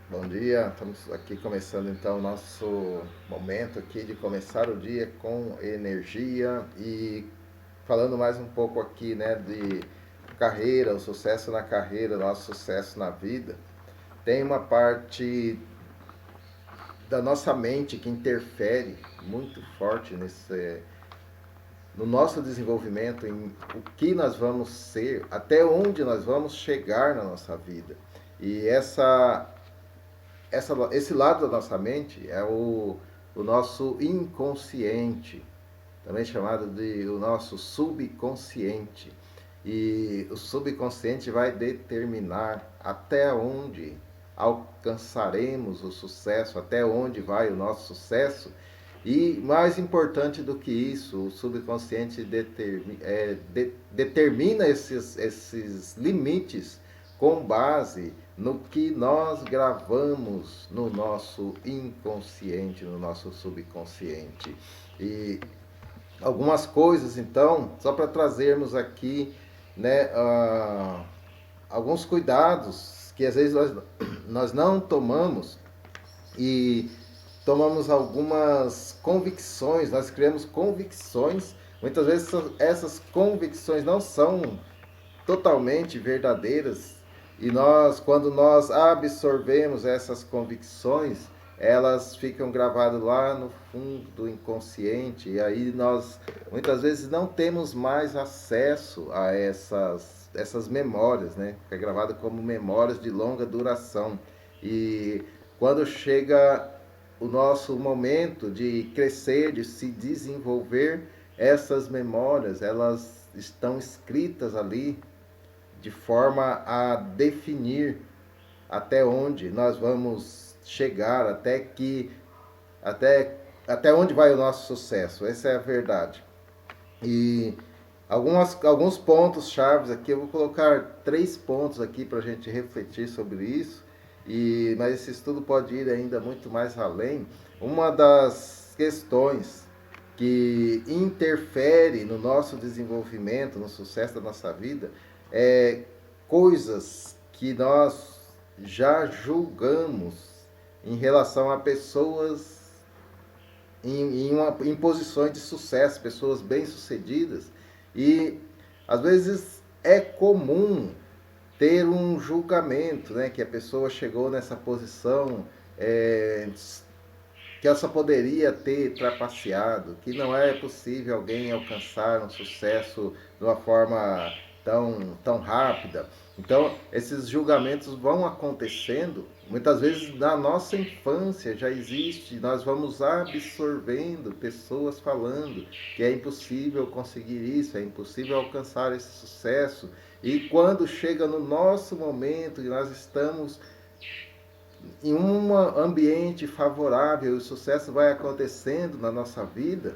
Bom dia, estamos aqui começando então o nosso momento aqui de começar o dia com energia e falando mais um pouco aqui, né, de carreira, o sucesso na carreira, nosso sucesso na vida. Tem uma parte da nossa mente que interfere muito forte no nosso desenvolvimento, em o que nós vamos ser, até onde nós vamos chegar na nossa vida. E esse lado da nossa mente é o nosso inconsciente, também chamado de o nosso subconsciente. E o subconsciente vai determinar até onde alcançaremos o sucesso, até onde vai o nosso sucesso. E mais importante do que isso, o subconsciente determina esses limites com base no que nós gravamos no nosso inconsciente, no nosso subconsciente. E algumas coisas, então, só para trazermos aqui, né, alguns cuidados que às vezes nós não tomamos e tomamos algumas convicções, nós criamos convicções, muitas vezes essas convicções não são totalmente verdadeiras e quando nós absorvemos essas convicções, elas ficam gravadas lá no fundo do inconsciente e aí nós muitas vezes não temos mais acesso a essas memórias, né? Fica gravado como memórias de longa duração. E quando chega o nosso momento de crescer, de se desenvolver, essas memórias, elas estão escritas ali de forma a definir até onde nós vamos chegar, até, até onde vai o nosso sucesso. Essa é a verdade. E alguns pontos chaves aqui, eu vou colocar 3 pontos aqui para a gente refletir sobre isso. Mas esse estudo pode ir ainda muito mais além. Uma das questões que interfere no nosso desenvolvimento, no sucesso da nossa vida, é coisas que nós já julgamos em relação a pessoas em posições de sucesso, pessoas bem-sucedidas. E às vezes é comum ter um julgamento, né, que a pessoa chegou nessa posição, que ela só poderia ter trapaceado, que não é possível alguém alcançar um sucesso de uma forma tão rápida. Então, esses julgamentos vão acontecendo, muitas vezes na nossa infância já existe, nós vamos absorvendo pessoas falando que é impossível conseguir isso, é impossível alcançar esse sucesso. E quando chega no nosso momento e nós estamos em um ambiente favorável e o sucesso vai acontecendo na nossa vida,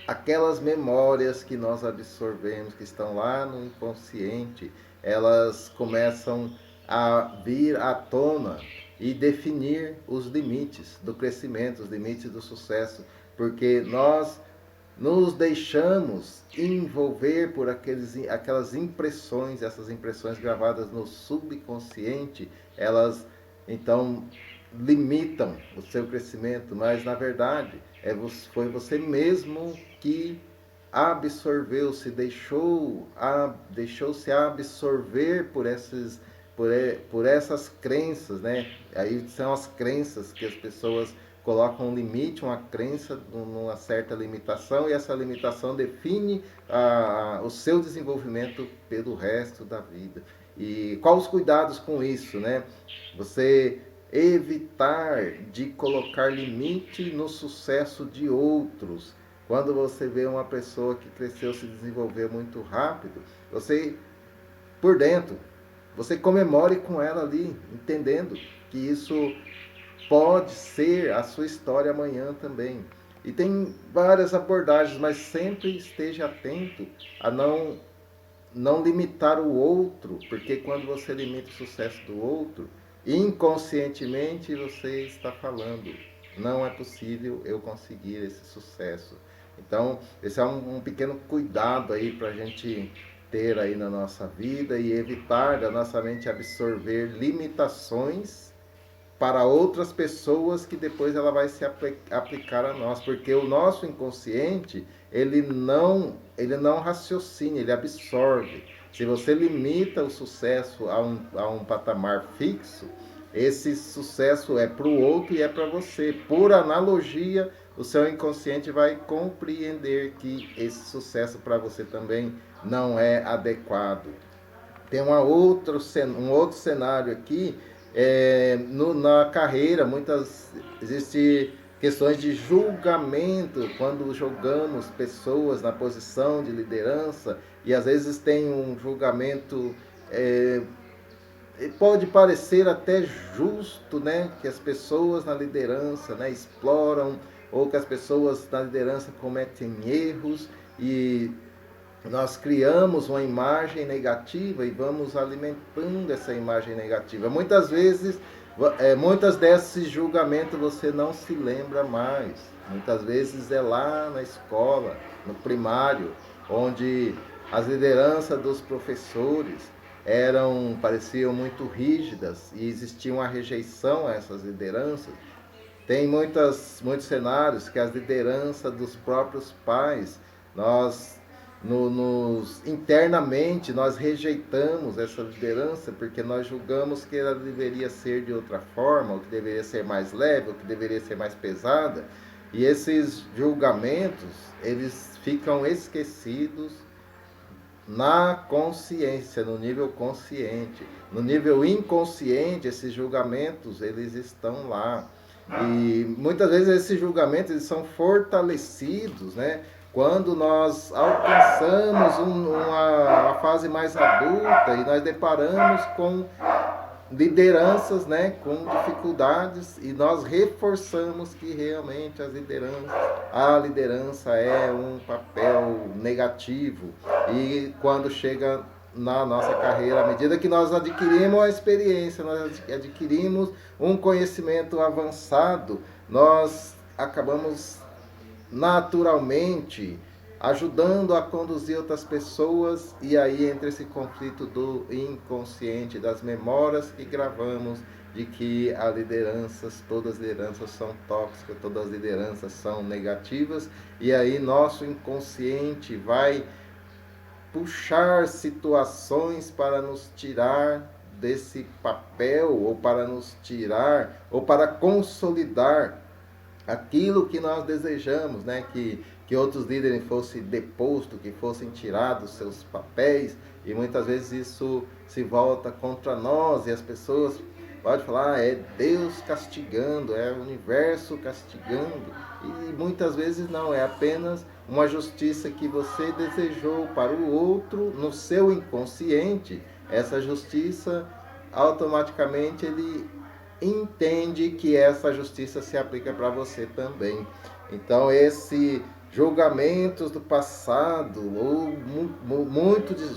aquelas memórias que nós absorvemos, que estão lá no inconsciente, elas começam a vir à tona e definir os limites do crescimento, os limites do sucesso, porque nós nos deixamos envolver por aquelas impressões, essas impressões gravadas no subconsciente, elas então limitam o seu crescimento, mas na verdade foi você mesmo que absorveu, deixou-se absorver por essas crenças, né? Aí são as crenças que as pessoas colocam um limite, uma crença numa certa limitação e essa limitação define o seu desenvolvimento pelo resto da vida. E quais os cuidados com isso, né? Você evitar de colocar limite no sucesso de outros. Quando você vê uma pessoa que cresceu, se desenvolveu muito rápido, você, por dentro, você comemore com ela ali, entendendo que isso pode ser a sua história amanhã também. E tem várias abordagens, mas sempre esteja atento a não limitar o outro, porque quando você limita o sucesso do outro, inconscientemente você está falando, não é possível eu conseguir esse sucesso. Então, esse é um pequeno cuidado aí para a gente ter aí na nossa vida e evitar da nossa mente absorver limitações para outras pessoas que depois ela vai se aplicar a nós, porque o nosso inconsciente, ele não raciocina, ele absorve. Se você limita o sucesso a um patamar fixo, esse sucesso é para o outro e é para você. Por analogia, o seu inconsciente vai compreender que esse sucesso para você também não é adequado. Tem um outro cenário aqui, na carreira, existe questões de julgamento, quando julgamos pessoas na posição de liderança, e às vezes tem um julgamento, pode parecer até justo, né, que as pessoas na liderança, né, exploram, ou que as pessoas na liderança cometem erros, e nós criamos uma imagem negativa e vamos alimentando essa imagem negativa. Muitas vezes, muitas desses julgamentos você não se lembra mais. Muitas vezes é lá na escola, no primário, onde as lideranças dos professores pareciam muito rígidas e existia uma rejeição a essas lideranças. Tem muitos cenários que as lideranças dos próprios pais, internamente nós rejeitamos essa liderança porque nós julgamos que ela deveria ser de outra forma, ou que deveria ser mais leve, ou que deveria ser mais pesada. E esses julgamentos, eles ficam esquecidos na consciência, no nível consciente. No nível inconsciente, esses julgamentos, eles estão lá. E muitas vezes esses julgamentos, eles são fortalecidos, né? Quando nós alcançamos uma fase mais adulta e nós deparamos com lideranças, né, com dificuldades, e nós reforçamos que realmente a liderança é um papel negativo. E quando chega na nossa carreira, à medida que nós adquirimos a experiência, nós adquirimos um conhecimento avançado, nós acabamos naturalmente ajudando a conduzir outras pessoas, e aí entra esse conflito do inconsciente, das memórias que gravamos de que todas as lideranças são tóxicas, todas as lideranças são negativas, e aí nosso inconsciente vai puxar situações para nos tirar desse papel, ou para nos tirar, ou para consolidar aquilo que nós desejamos, né? Que outros líderes fossem depostos, que fossem tirados seus papéis, e muitas vezes isso se volta contra nós, e as pessoas podem falar, é Deus castigando, é o universo castigando, e muitas vezes não, é apenas uma justiça que você desejou para o outro no seu inconsciente. Essa justiça, automaticamente, ele entende que essa justiça se aplica para você também. Então, julgamentos do passado, ou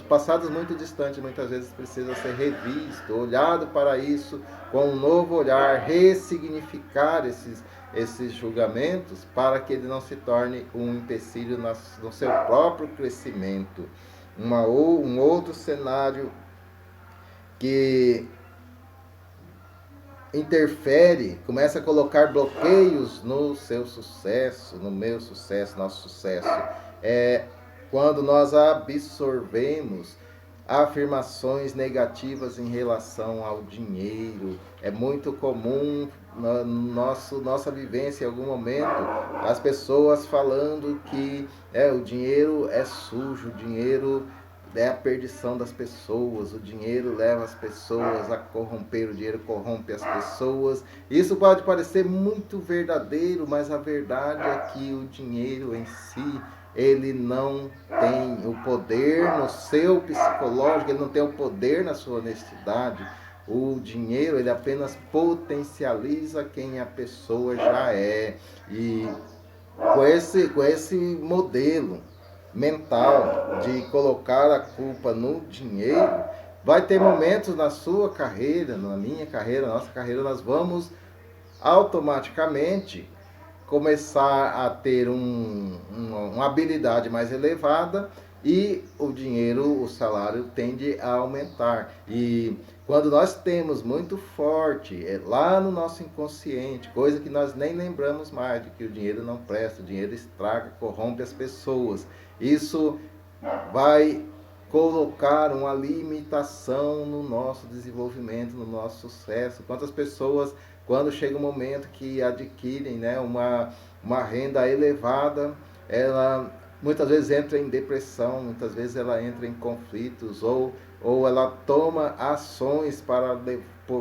passados muito distantes, muitas vezes precisa ser revisto, olhado para isso com um novo olhar, ressignificar esses julgamentos, para que ele não se torne um empecilho no seu próprio crescimento. Um outro cenário que interfere, começa a colocar bloqueios no seu sucesso, no meu sucesso, nosso sucesso, é quando nós absorvemos afirmações negativas em relação ao dinheiro. É muito comum na nossa vivência, em algum momento, as pessoas falando que o dinheiro é sujo, o dinheiro é a perdição das pessoas, o dinheiro leva as pessoas a corromper, o dinheiro corrompe as pessoas. Isso pode parecer muito verdadeiro, mas a verdade é que o dinheiro em si, ele não tem o poder no seu psicológico, ele não tem o poder na sua honestidade. O dinheiro, ele apenas potencializa quem a pessoa já é. E com esse modelo mental de colocar a culpa no dinheiro, vai ter momentos na sua carreira, na minha carreira, na nossa carreira, nós vamos automaticamente começar a ter uma habilidade mais elevada, e o dinheiro, o salário tende a aumentar. E quando nós temos muito forte lá no nosso inconsciente, coisa que nós nem lembramos mais, de que o dinheiro não presta, o dinheiro estraga, corrompe as pessoas. Isso vai colocar uma limitação no nosso desenvolvimento, no nosso sucesso. Quantas pessoas, quando chega um momento que adquirem, né, uma renda elevada, ela muitas vezes entra em depressão, muitas vezes ela entra em conflitos, ou ela toma ações para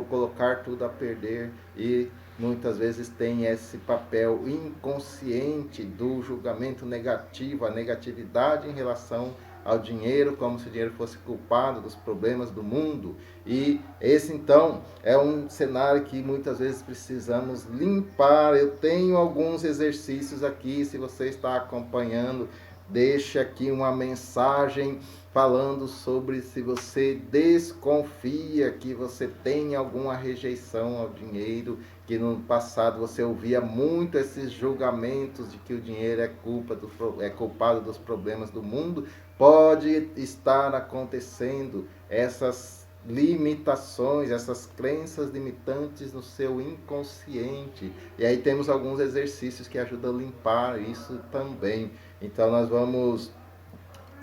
colocar tudo a perder, e muitas vezes tem esse papel inconsciente do julgamento negativo, a negatividade em relação ao dinheiro, como se o dinheiro fosse culpado dos problemas do mundo. E esse então é um cenário que muitas vezes precisamos limpar. Eu tenho alguns exercícios aqui, se você está acompanhando, deixa aqui uma mensagem falando sobre se você desconfia que você tem alguma rejeição ao dinheiro, que no passado você ouvia muito esses julgamentos de que o dinheiro é culpado dos problemas do mundo. Pode estar acontecendo essas limitações, essas crenças limitantes no seu inconsciente. E aí temos alguns exercícios que ajudam a limpar isso também. Então nós vamos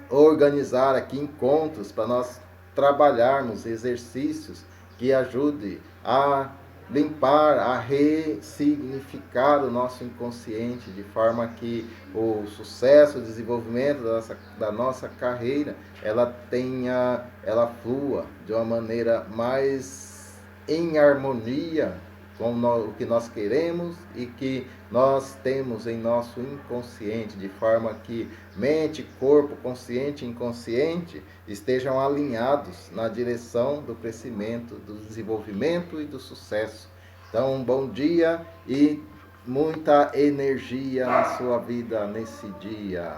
organizar aqui encontros para nós trabalharmos exercícios que ajudem a limpar, a ressignificar o nosso inconsciente, de forma que o sucesso, o desenvolvimento da nossa carreira, ela flua de uma maneira mais em harmonia com o que nós queremos e que nós temos em nosso inconsciente, de forma que mente, corpo, consciente e inconsciente estejam alinhados na direção do crescimento, do desenvolvimento e do sucesso. Então, um bom dia e muita energia na sua vida nesse dia.